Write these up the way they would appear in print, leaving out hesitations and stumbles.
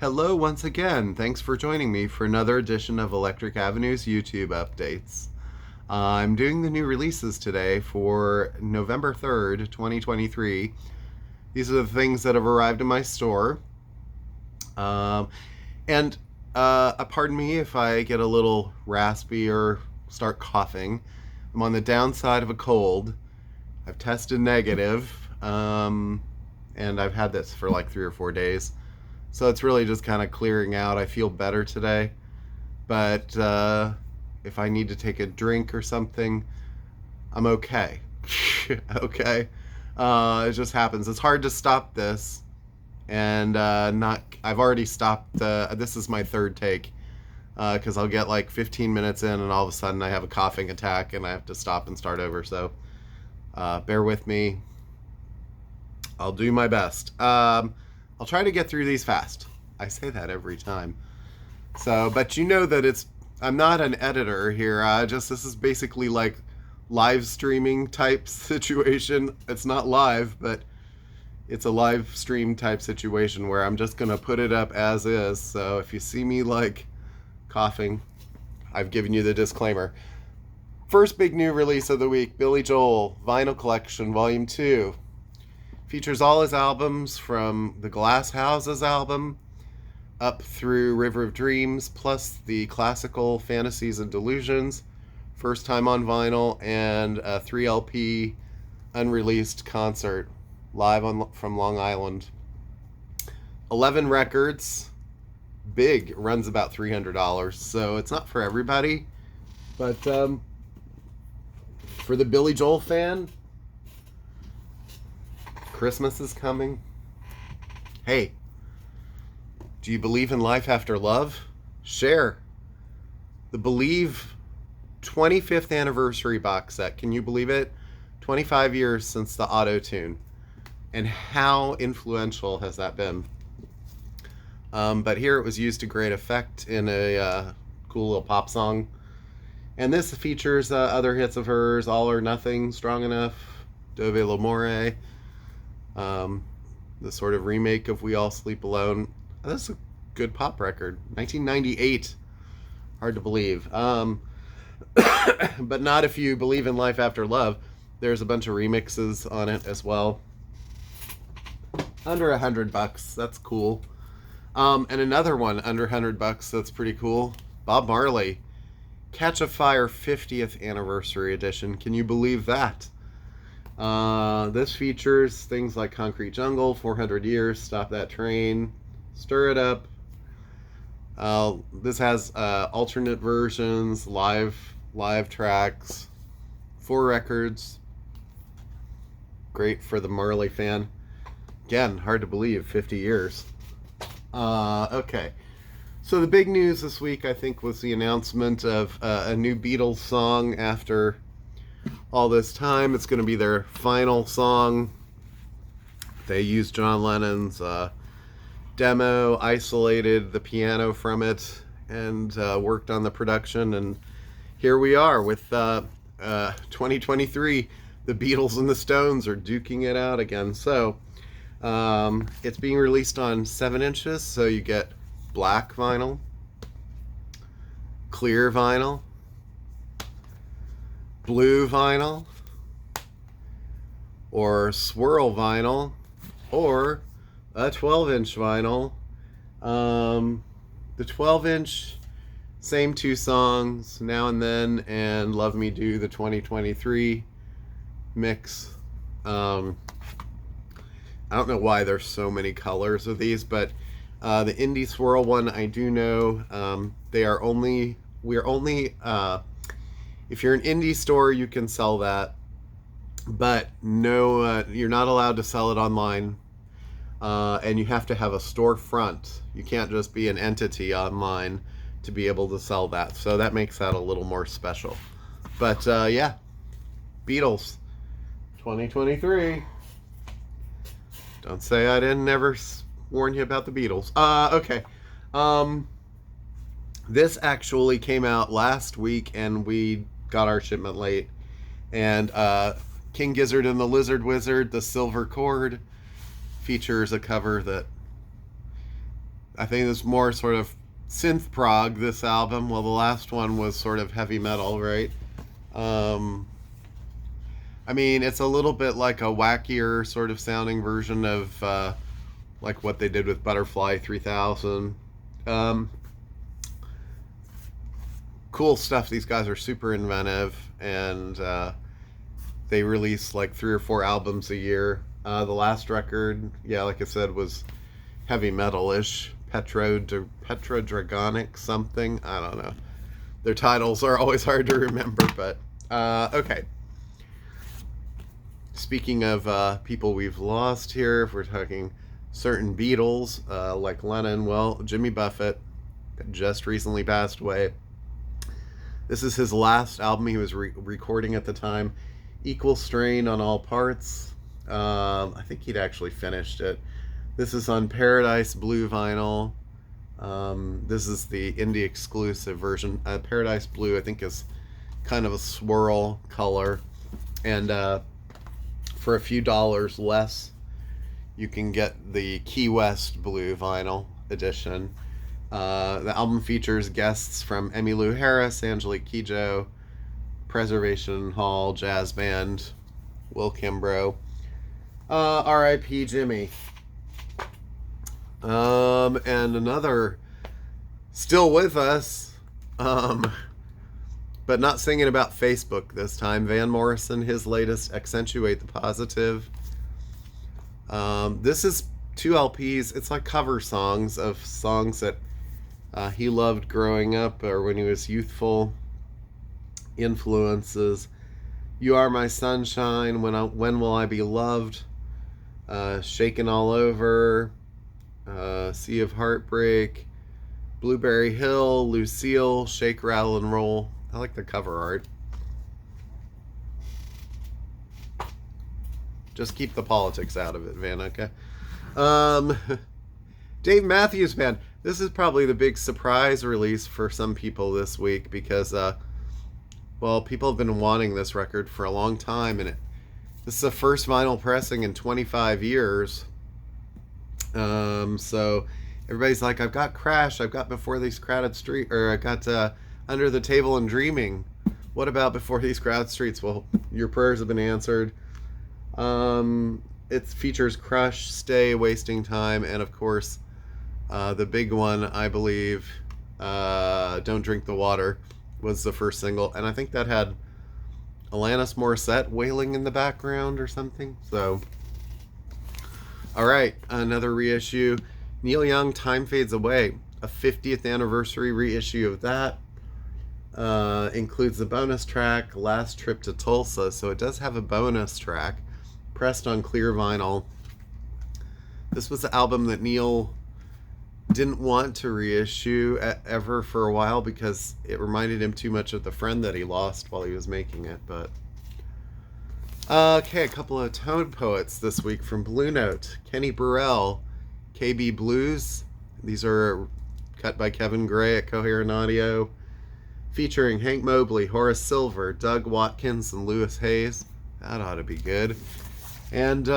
Hello once again. Thanks for joining me for another edition of Electric Avenue's YouTube updates. I'm doing the new releases today for November 3rd, 2023. These are the things that have arrived in my store. And pardon me if I get a little raspy or start coughing. I'm on the downside of a cold. I've tested negative, and I've had this for like 3 or 4 days. So it's really just kind of clearing out. I feel better today. But if I need to take a drink or something, I'm okay. Okay. It just happens. It's hard to stop this. And I've already stopped. This is my third take. Because I'll get like 15 minutes in and all of a sudden I have a coughing attack and I have to stop and start over. So bear with me. I'll do my best. I'll try to get through these fast. I say that every time. So, but you know that I'm not an editor here. This is basically like live streaming type situation. It's not live, but it's a live stream type situation where I'm just going to put it up as is. So if you see me like coughing, I've given you the disclaimer. First big new release of the week, Billy Joel Vinyl Collection Volume 2. Features all his albums from the Glass Houses album up through River of Dreams, plus the classical Fantasies and Delusions, first time on vinyl, and a 3LP unreleased concert live from Long Island. 11 records, big, runs about $300, so it's not for everybody, but for the Billy Joel fan, Christmas is coming. Hey, do you believe in life after love? Share the Believe 25th anniversary box set. Can you believe it? 25 years since the auto-tune. And how influential has that been? But here it was used to great effect in a cool little pop song. And this features other hits of hers, All or Nothing, Strong Enough, Dove L'Amore. The sort of remake of We All Sleep Alone. That's a good pop record. 1998. Hard to believe. But not if you believe in life after love. There's a bunch of remixes on it as well. Under $100. That's cool. And another one under $100 that's pretty cool. Bob Marley. Catch a Fire 50th Anniversary Edition. Can you believe that? This features things like Concrete Jungle, 400 Years, Stop That Train, Stir It Up. This has alternate versions, live tracks, 4 records. Great for the Marley fan. Again, hard to believe, 50 years. Okay. So the big news this week, I think, was the announcement of a new Beatles song after all this time. It's going to be their final song. They used John Lennon's demo, isolated the piano from it, and worked on the production. And here we are with 2023. The Beatles and the Stones are duking it out again. So it's being released on 7 inches, so you get black vinyl, clear vinyl, blue vinyl, or swirl vinyl, or a 12-inch vinyl. The 12-inch, same 2 songs, Now and Then and Love Me Do, the 2023 mix. I don't know why there's so many colors of these, but the Indie Swirl one, I do know we're only if you're an indie store, you can sell that, but no, you're not allowed to sell it online, and you have to have a storefront. You can't just be an entity online to be able to sell that, so that makes that a little more special. But yeah, Beatles 2023. Don't say I didn't ever warn you about the Beatles. Okay. This actually came out last week, and we got our shipment late. And King Gizzard and the Lizard Wizard, The Silver Cord, features a cover that I think it's more sort of synth prog, this album. Well, the last one was sort of heavy metal, right? Um, I mean, it's a little bit like a wackier sort of sounding version of like what they did with Butterfly 3000. Um, cool stuff. These guys are super inventive, and they release like 3 or 4 albums a year. The last record, yeah, like I said, was heavy metal-ish. Petrodragonic something. I don't know. Their titles are always hard to remember, but okay. Speaking of people we've lost here, if we're talking certain Beatles, like Lennon, well, Jimmy Buffett just recently passed away. This is his last album he was recording at the time. Equal Strain on All Parts. I think he'd actually finished it. This is on Paradise Blue vinyl. This is the indie exclusive version. Paradise Blue, I think, is kind of a swirl color. And for a few dollars less, you can get the Key West Blue vinyl edition. The album features guests from Emmylou Harris, Angelique Kidjo, Preservation Hall Jazz Band, Will Kimbrough. R.I.P. Jimmy. And another still with us, but not singing about Facebook this time. Van Morrison, his latest, Accentuate the Positive. This is 2 LPs. It's like cover songs of songs that he loved growing up or when he was youthful. Influences: You Are My Sunshine, When Will I Be Loved, Shaken All Over, Sea of Heartbreak, Blueberry Hill, Lucille, Shake, Rattle, and Roll. I like the cover art. Just keep the politics out of it, Van, okay? Dave Matthews Band. This is probably the big surprise release for some people this week because, well, people have been wanting this record for a long time, and this is the first vinyl pressing in 25 years. So everybody's like, I've got Crash, I've got Before These Crowded Streets, or I got Under the Table and Dreaming. What about Before These Crowded Streets? Well, your prayers have been answered. It features Crush, Stay, Wasting Time, and of course, the big one, I believe, Don't Drink the Water, was the first single, and I think that had Alanis Morissette wailing in the background or something. So, all right, another reissue. Neil Young, Time Fades Away, a 50th anniversary reissue of that. Includes the bonus track, Last Trip to Tulsa. So it does have a bonus track, pressed on clear vinyl. This was the album that Neil didn't want to reissue ever for a while because it reminded him too much of the friend that he lost while he was making it. But okay, a couple of tone poets this week from Blue Note. Kenny Burrell, KB Blues. These are cut by Kevin Gray at Coherent Audio, featuring Hank Mobley, Horace Silver, Doug Watkins, and Lewis Hayes. That ought to be good. And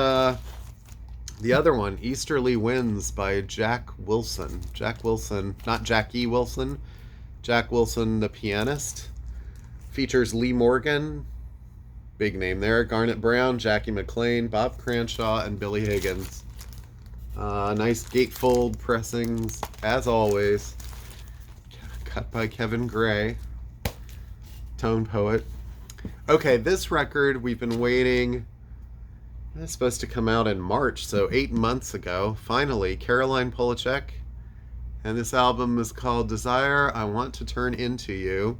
the other one, Easterly Winds by Jack Wilson. Jack Wilson, not Jackie Wilson. Jack Wilson, the pianist. Features Lee Morgan, big name there, Garnet Brown, Jackie McLean, Bob Cranshaw, and Billy Higgins. Nice gatefold pressings, as always. Cut by Kevin Gray, tone poet. Okay, this record we've been waiting. It's supposed to come out in March, so 8 months ago. Finally, Caroline Polachek. And this album is called Desire, I Want to Turn Into You.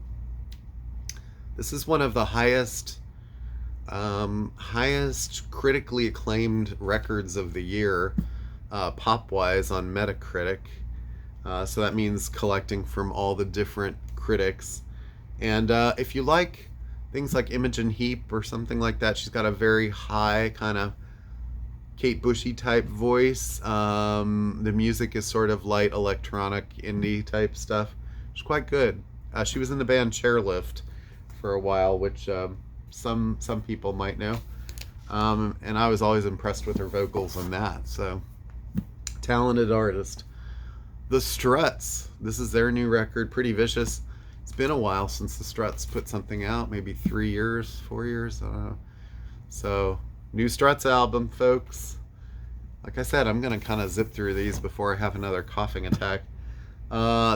This is one of the highest critically acclaimed records of the year, pop-wise, on Metacritic. So that means collecting from all the different critics. And if you like things like Imogen Heap or something like that, she's got a very high kind of Kate Bushy type voice. The music is sort of light electronic indie type stuff. She's quite good. She was in the band Chairlift for a while, which some people might know. And I was always impressed with her vocals on that. So, talented artist. The Struts. This is their new record, Pretty Vicious. It's been a while since the Struts put something out, maybe 3 years, 4 years, I don't know. So, new Struts album, folks. Like I said, I'm going to kind of zip through these before I have another coughing attack.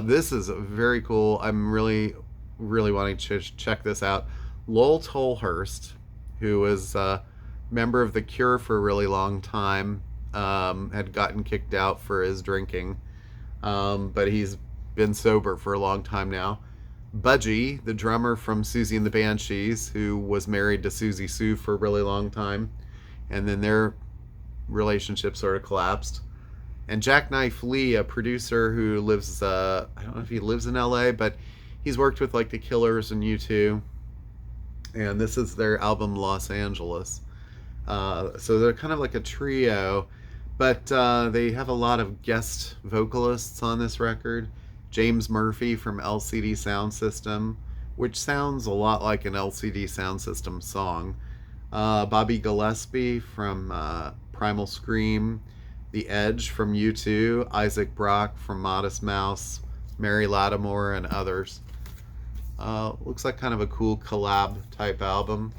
This is very cool. I'm really, really wanting to check this out. Lowell Tolhurst, who was a member of The Cure for a really long time, had gotten kicked out for his drinking, but he's been sober for a long time now. Budgie, the drummer from Susie and the Banshees, who was married to Susie Sue for a really long time, and then their relationship sort of collapsed. And Jackknife Lee, a producer who lives, I don't know if he lives in LA, but he's worked with like the Killers and U2. And this is their album Los Angeles. So they're kind of like a trio, but they have a lot of guest vocalists on this record. James Murphy from LCD Sound System, which sounds a lot like an LCD Sound System song. Bobby Gillespie from Primal Scream. The Edge from U2. Isaac Brock from Modest Mouse. Mary Lattimore and others. Looks like kind of a cool collab type album.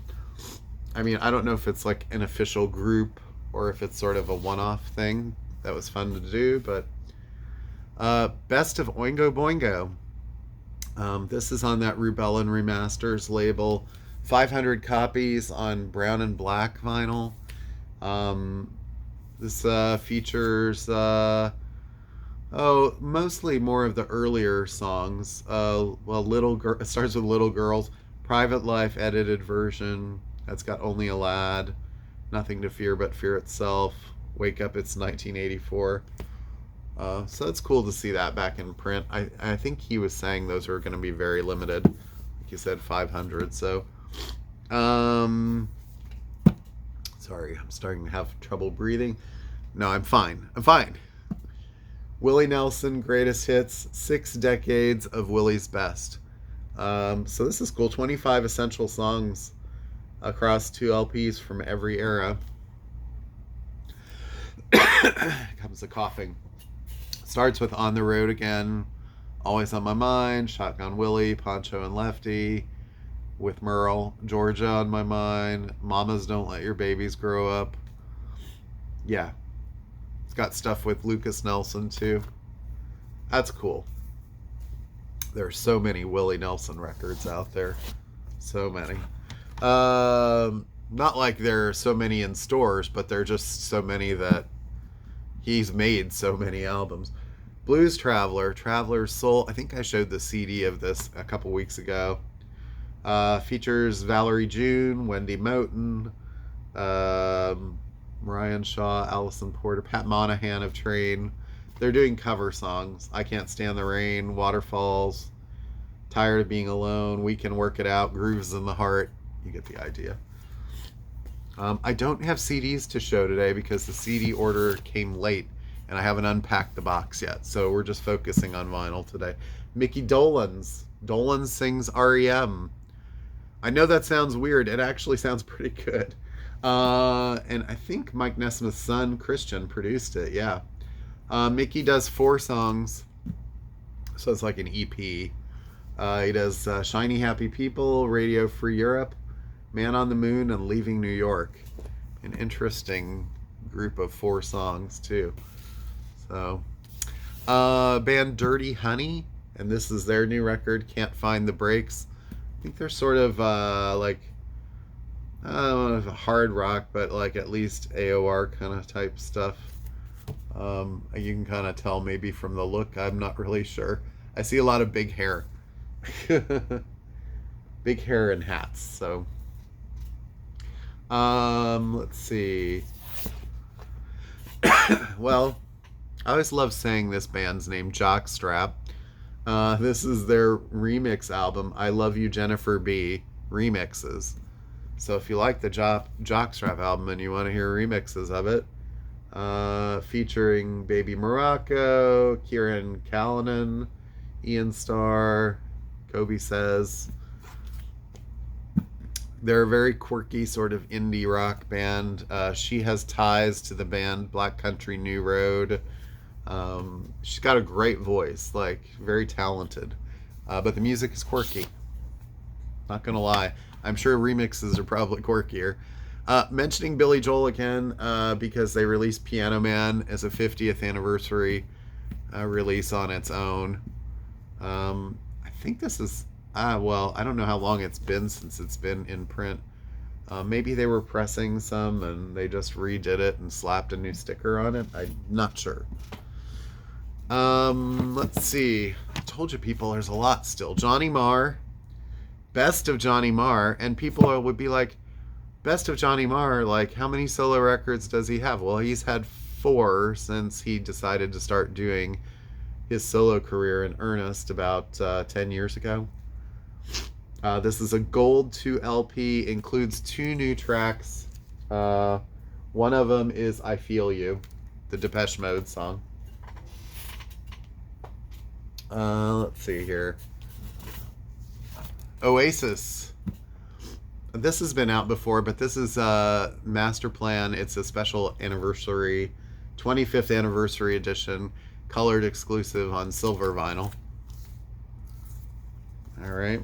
I mean, I don't know if it's like an official group or if it's sort of a one-off thing that was fun to do, but Best of Oingo Boingo. This is on that Rubellin Remasters label. 500 copies on brown and black vinyl. This features mostly more of the earlier songs. It starts with Little Girls, Private Life edited version. That's got Only a Lad, Nothing to Fear But Fear Itself, Wake Up It's 1984. So it's cool to see that back in print. I think he was saying those are going to be very limited. Like you said, 500. So, sorry, I'm starting to have trouble breathing. No, I'm fine. I'm fine. Willie Nelson, Greatest Hits, 6 decades of Willie's best. So this is cool. 25 essential songs across 2 LPs from every era. Comes the coughing. Starts with On the Road Again, Always on My Mind, Shotgun Willie, Poncho and Lefty, With Merle, Georgia on My Mind, Mamas Don't Let Your Babies Grow Up. Yeah. It's got stuff with Lucas Nelson too. That's cool. There are so many Willie Nelson records out there. So many. Not like there are so many in stores, but there are just so many that he's made so many albums. Blues Traveler, Traveler's Soul. I think I showed the CD of this a couple weeks ago. Features Valerie June, Wendy Moten, Ryan Shaw, Allison Porter, Pat Monahan of Train. They're doing cover songs. I Can't Stand the Rain, Waterfalls, Tired of Being Alone, We Can Work It Out, Grooves in the Heart. You get the idea. I don't have CDs to show today because the CD order came late and I haven't unpacked the box yet. So we're just focusing on vinyl today. Mickey Dolenz. Dolenz sings REM. I know that sounds weird. It actually sounds pretty good. And I think Mike Nesmith's son, Christian, produced it. Yeah. Mickey does 4 songs. So it's like an EP. He does Shiny Happy People, Radio Free Europe, Man on the Moon, and Leaving New York. An interesting group of 4 songs, too. So, band Dirty Honey, and this is their new record, Can't Find the Breaks. I think they're sort of like, I don't know if hard rock, but like at least AOR kind of type stuff. You can kind of tell maybe from the look. I'm not really sure. I see a lot of big hair. Big hair and hats. So, let's see. Well, I always love saying this band's name, Jockstrap. This is their remix album, I Love You, Jennifer B. Remixes. So if you like the Jockstrap album and you want to hear remixes of it, featuring Baby Morocco, Kieran Callanan, Ian Starr, Kobe Says. They're a very quirky sort of indie rock band. She has ties to the band Black Country New Road. She's got a great voice, like very talented, but the music is quirky. Not gonna lie, I'm sure remixes are probably quirkier. Mentioning Billy Joel again because they released Piano Man as a 50th anniversary release on its own. I think this is well, I don't know how long it's been since it's been in print. Maybe they were pressing some and they just redid it and slapped a new sticker on it. I'm not sure. Let's see. I told you people, there's a lot still. Johnny Marr, best of Johnny Marr, and people would be like, best of Johnny Marr, like how many solo records does he have? Well, he's had 4 since he decided to start doing his solo career in earnest about 10 years ago. This is a gold 2 LP, includes 2 new tracks. One of them is I Feel You, the Depeche Mode song. Let's see here. Oasis. This has been out before, but this is Master Plan. It's a special anniversary, 25th anniversary edition, colored exclusive on silver vinyl. All right.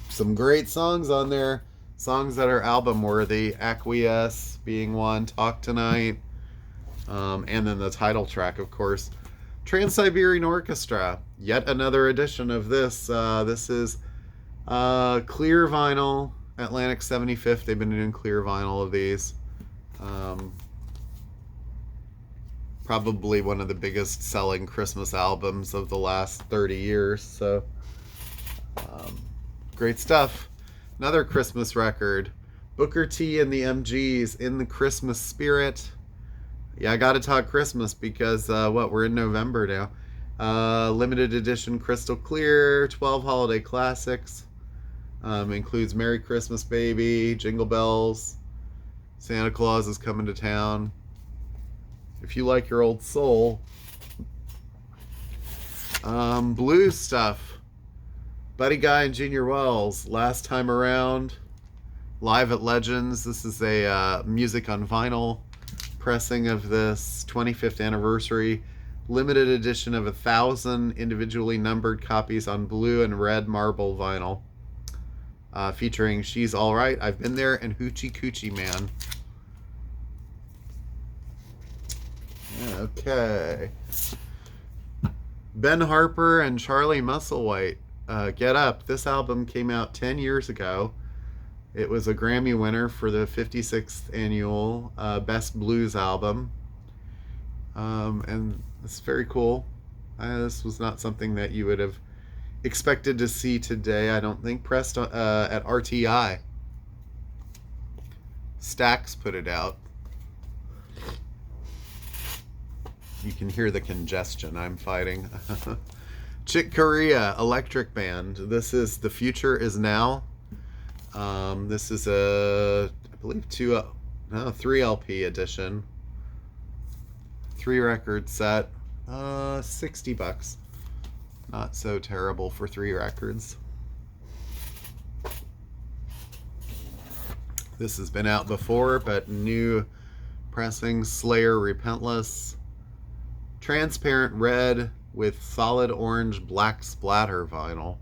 Some great songs on there. Songs that are album worthy. Acquiesce being one. Talk Tonight. And then the title track, of course. Trans-Siberian Orchestra. Yet another edition of this. This is clear vinyl. Atlantic 75th. They've been doing clear vinyl of these. Probably one of the biggest selling Christmas albums of the last 30 years. So, great stuff. Another Christmas record. Booker T and the MGs, In the Christmas Spirit. Yeah, I gotta talk Christmas because, we're in November now. Limited edition Crystal Clear, 12 holiday classics. Includes Merry Christmas Baby, Jingle Bells, Santa Claus is Coming to Town. If you like your old soul. Blues stuff. Buddy Guy and Junior Wells, Last Time Around, Live at Legends. This is a music on vinyl pressing of this 25th anniversary. Limited edition of 1,000 individually numbered copies on blue and red marble vinyl. Featuring She's Alright, I've Been There, and Hoochie Coochie Man. Okay. Ben Harper and Charlie Musselwhite. Get Up. This album came out 10 years ago. It was a Grammy winner for the 56th annual Best Blues Album. And it's very cool. This was not something that you would have expected to see today, I don't think. Pressed at RTI. Stax put it out. You can hear the congestion I'm fighting. Chick Corea, Electric Band. This is The Future Is Now. This is I believe 3 LP edition. 3 record set. $60. Not so terrible for 3 records. This has been out before, but new pressing. Slayer, Repentless. Transparent red with solid orange black splatter vinyl.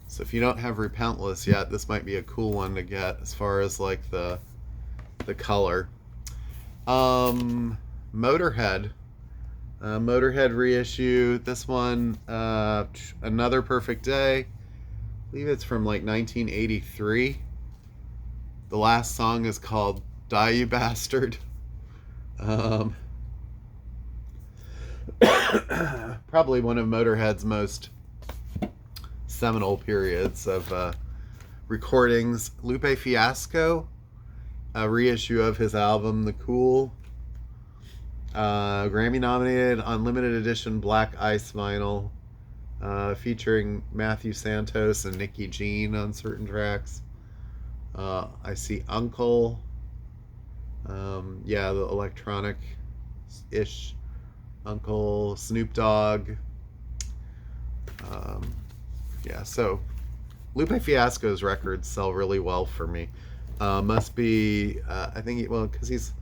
So if you don't have Repentless yet, this might be a cool one to get as far as like the color. Motorhead. Motorhead reissue. This one, Another Perfect Day. I believe it's from like 1983. The last song is called Die You Bastard. Probably one of Motorhead's most seminal periods of recordings. Lupe Fiasco, a reissue of his album The Cool. Grammy nominated unlimited edition black ice vinyl, featuring Matthew Santos and Nikki Jean on certain tracks. I see Uncle. The electronic-ish Uncle. Snoop Dogg. So Lupe Fiasco's records sell really well for me. Must be, I think, because he's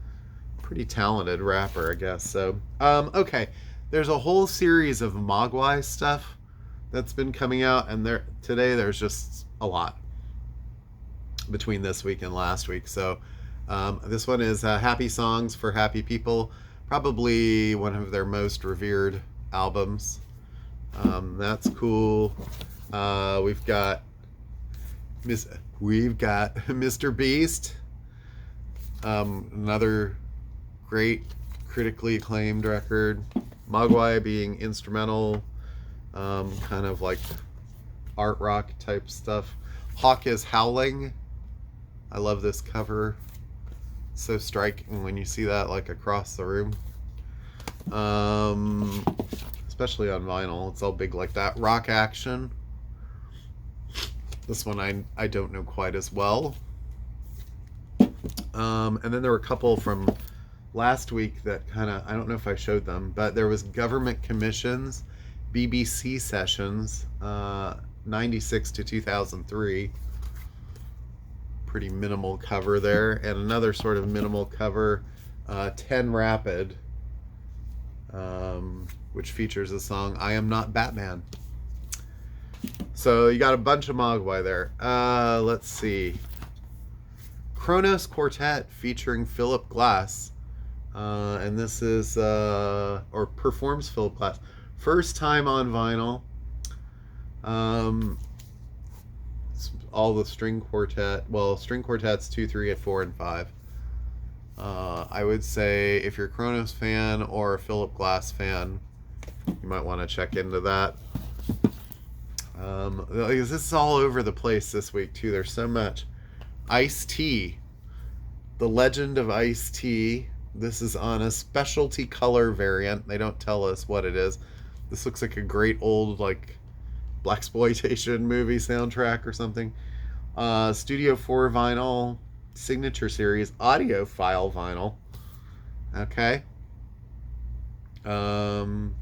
a pretty talented rapper, I guess. So, okay. there's a whole series of Mogwai stuff that's been coming out, and today there's just a lot between this week and last week. So this one is Happy Songs for Happy People, probably one of their most revered albums. That's cool. We've got Mr. Beast, another great critically acclaimed record. Mogwai being instrumental, kind of like art rock type stuff. Hawk is Howling. I love this cover. So striking when you see that like across the room. Especially on vinyl. It's all big like that. Rock Action. This one I don't know quite as well. And then there were a couple from last week that kind of, I don't know if I showed them, but there was Government Commissions, BBC Sessions, 96 to 2003. Pretty minimal cover there. And another sort of minimal cover, 10 Rapid, which features the song I Am Not Batman. So you got a bunch of Mogwai there. Let's see. Kronos Quartet featuring Philip Glass. And this is, or performs Philip Glass. First time on vinyl. All the string quartet. Well, string quartets 2, 3, 4, and 5. I would say if you're a Kronos fan or a Philip Glass fan, you might want to check into that. This is all over the place this week too. There's so much. Ice-T, The Legend of Ice-T. This is on a specialty color variant. They don't tell us what it is. This looks like a great old like blaxploitation movie soundtrack or something. Studio 4 vinyl, signature series, audiophile vinyl. Okay. I'm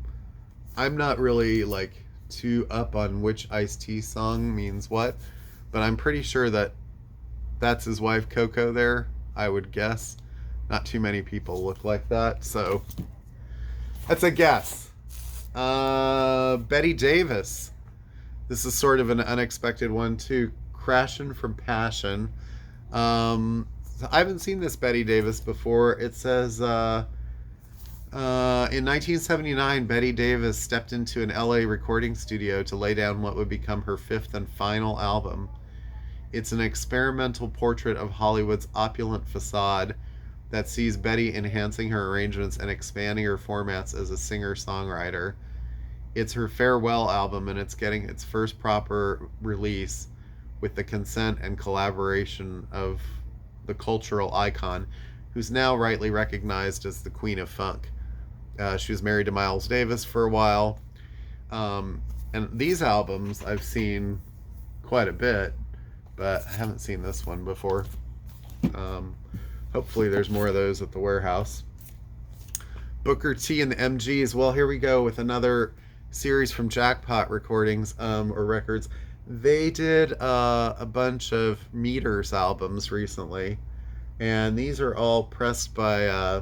not really like too up on which Ice-T song means what, but I'm pretty sure that that's his wife Coco there, I would guess. Not too many people look like that, so that's a guess. Betty Davis. This is sort of an unexpected one too. Crashin' from Passion. I haven't seen this Betty Davis before. It says in 1979, Betty Davis stepped into an LA recording studio to lay down what would become her fifth and final album. It's an experimental portrait of Hollywood's opulent facade that sees Betty enhancing her arrangements and expanding her formats as a singer-songwriter. It's her farewell album, and it's getting its first proper release with the consent and collaboration of the cultural icon, who's now rightly recognized as the Queen of Funk. She was married to Miles Davis for a while. And these albums I've seen quite a bit, but I haven't seen this one before. Hopefully there's more of those at the warehouse. Booker T and the MGs. Well, here we go with another series from Jackpot Recordings, or Records. They did a bunch of Meters albums recently, and these are all pressed by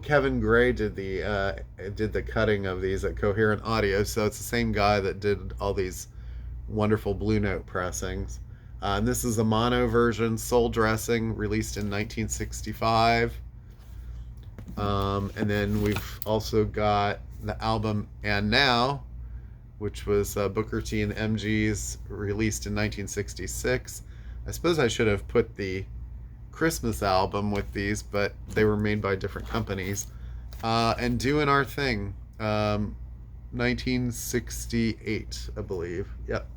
Kevin Gray did the cutting of these at Coherent Audio, so it's the same guy that did all these wonderful Blue Note pressings. And this is a mono version, Soul Dressing, released in 1965. And then we've also got the album And Now, which was Booker T and the MGs, released in 1966. I suppose I should have put the Christmas album with these, but they were made by different companies. And Doing Our Thing, 1968, I believe. Yep.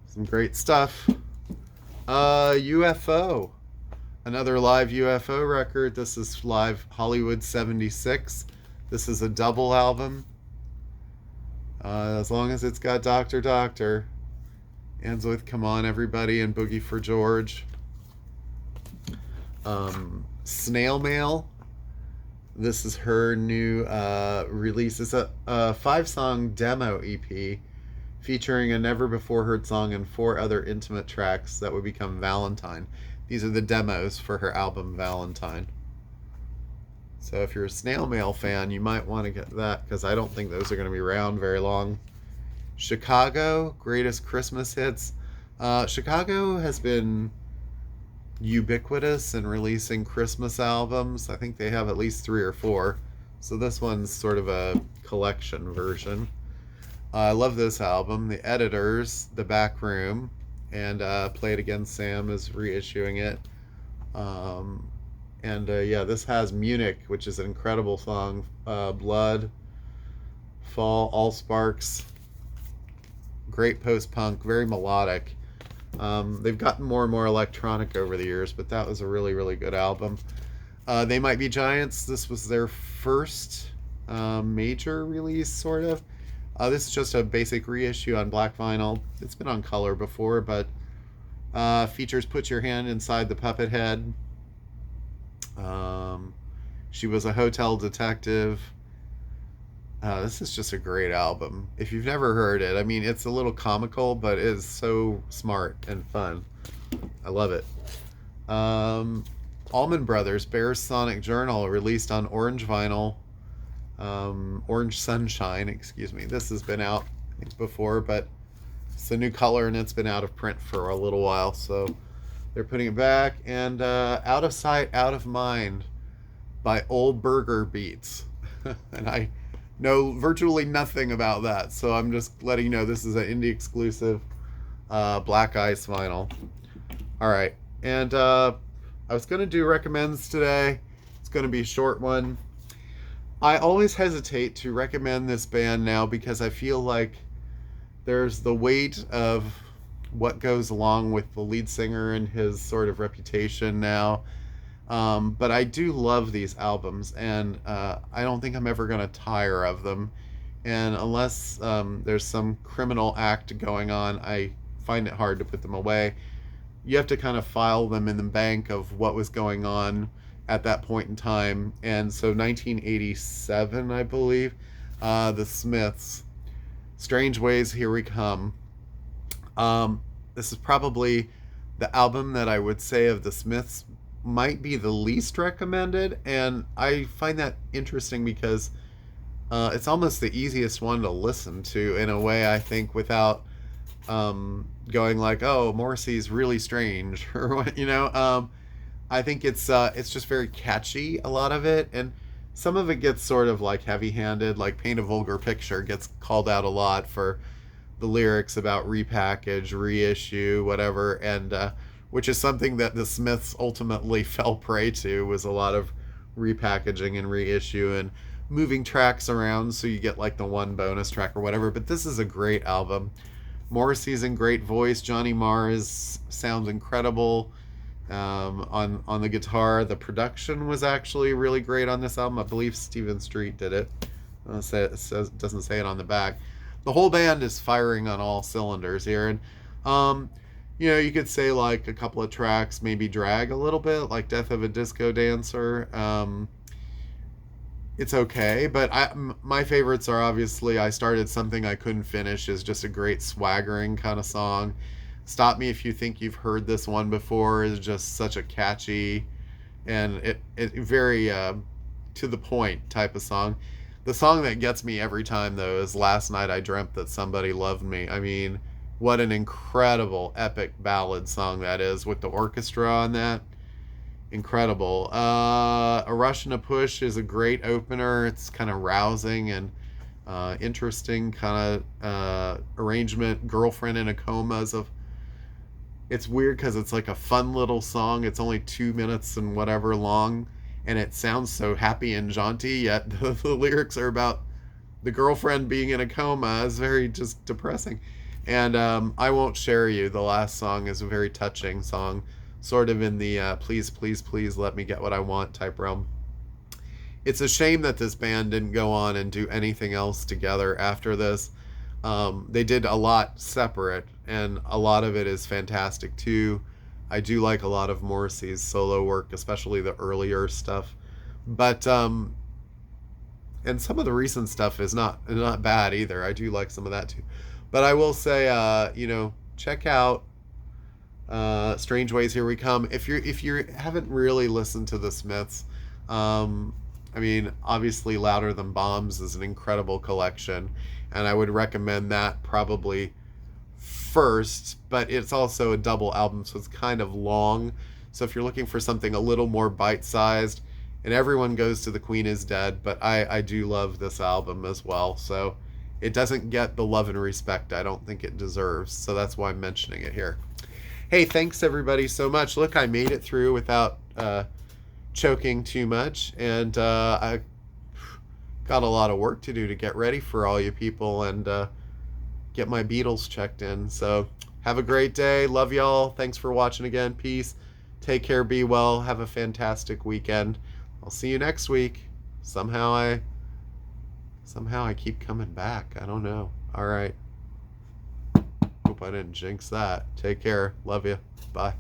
Some great stuff. UFO. Another live UFO record. This is Live Hollywood 76. This is a double album. As long as it's got Dr. Doctor. Ends with Come On Everybody and Boogie for George. Snail Mail. This is her new release. It's a 5-song demo EP featuring a never-before-heard song and 4 other intimate tracks that would become Valentine. These are the demos for her album Valentine. So if you're a snail mail fan, you might want to get that because I don't think those are going to be around very long. Chicago, greatest Christmas hits. Chicago has been ubiquitous in releasing Christmas albums. I think they have at least three or four. So this one's sort of a collection version. I love this album. The Editors, The Back Room, and Play It Again Sam is reissuing it. Yeah, this has Munich, which is an incredible song. Blood, Fall, All Sparks. Great post punk, very melodic. They've gotten more and more electronic over the years, but that was a really, really good album. They Might Be Giants. This was their first major release, sort of. This is just a basic reissue on black vinyl. It's been on color before, but features Put Your Hand Inside the Puppet Head. She Was a Hotel Detective. This is just a great album. If you've never heard it, I mean, it's a little comical, but it is so smart and fun. I love it. Allman Brothers, Bear's Sonic Journal, released on orange vinyl. Orange Sunshine, excuse me. This has been out, I think, before, but it's a new color and it's been out of print for a little while, so they're putting it back. And Out of Sight, Out of Mind by Old Burger Beats. And I know virtually nothing about that, so I'm just letting you know this is an indie exclusive Black Ice vinyl. All right, and I was going to do recommends today. It's going to be a short one. I always hesitate to recommend this band now because I feel like there's the weight of what goes along with the lead singer and his sort of reputation now. But I do love these albums, and I don't think I'm ever going to tire of them. And unless there's some criminal act going on, I find it hard to put them away. You have to kind of file them in the bank of what was going on at that point in time. And so 1987, I believe, The Smiths, Strange Ways, Here We Come. This is probably the album that I would say of The Smiths might be the least recommended, and I find that interesting because it's almost the easiest one to listen to in a way, I think, without going like, oh, Morrissey's really strange, or what, you know. I think it's just very catchy, a lot of it, and some of it gets sort of like heavy-handed, like Paint a Vulgar Picture gets called out a lot for the lyrics about repackage, reissue, whatever, and which is something that the Smiths ultimately fell prey to, was a lot of repackaging and reissue and moving tracks around so you get like the one bonus track or whatever. But this is a great album. Morrissey's in great voice. Johnny Marr sounds incredible on the guitar. The production was actually really great on this album. I believe Stephen Street did it. It doesn't say it on the back. The whole band is firing on all cylinders here, and you know, you could say like a couple of tracks maybe drag a little bit, like Death of a Disco Dancer. It's okay, but my favorites are obviously I Started Something I Couldn't Finish is just a great swaggering kind of song. Stop Me If You Think You've Heard This One Before is just such a catchy and it very to the point type of song. The song that gets me every time, though, is Last Night I Dreamt That Somebody Loved Me. I mean, what an incredible, epic ballad song that is, with the orchestra on that. Incredible. A Rush and a Push is a great opener. It's kind of rousing and interesting kind of arrangement. Girlfriend in a Coma is it's weird because it's like a fun little song. It's only 2 minutes and whatever long, and it sounds so happy and jaunty, yet the lyrics are about the girlfriend being in a coma. It's very just depressing. And I Won't Share You, the last song, is a very touching song, sort of in the please, please, please let me get what I want type realm. It's a shame that this band didn't go on and do anything else together after this. They did a lot separate, and a lot of it is fantastic too. I do like a lot of Morrissey's solo work, especially the earlier stuff. But and some of the recent stuff is not bad either. I do like some of that too. But I will say, check out Strange Ways, Here We Come. If you haven't really listened to the Smiths, I mean, obviously, Louder Than Bombs is an incredible collection, and I would recommend that probably first, but it's also a double album, so it's kind of long. So if you're looking for something a little more bite-sized, and Everyone Goes to the Queen is Dead, but I do love this album as well. So it doesn't get the love and respect I don't think it deserves. So that's why I'm mentioning it here. Hey, thanks everybody so much. Look, I made it through without choking too much, and I got a lot of work to do to get ready for all you people and get my Beatles checked in. So have a great day. Love y'all. Thanks for watching again. Peace. Take care. Be well. Have a fantastic weekend. I'll see you next week. Somehow I keep coming back. I don't know. All right. Hope I didn't jinx that. Take care. Love you. Bye.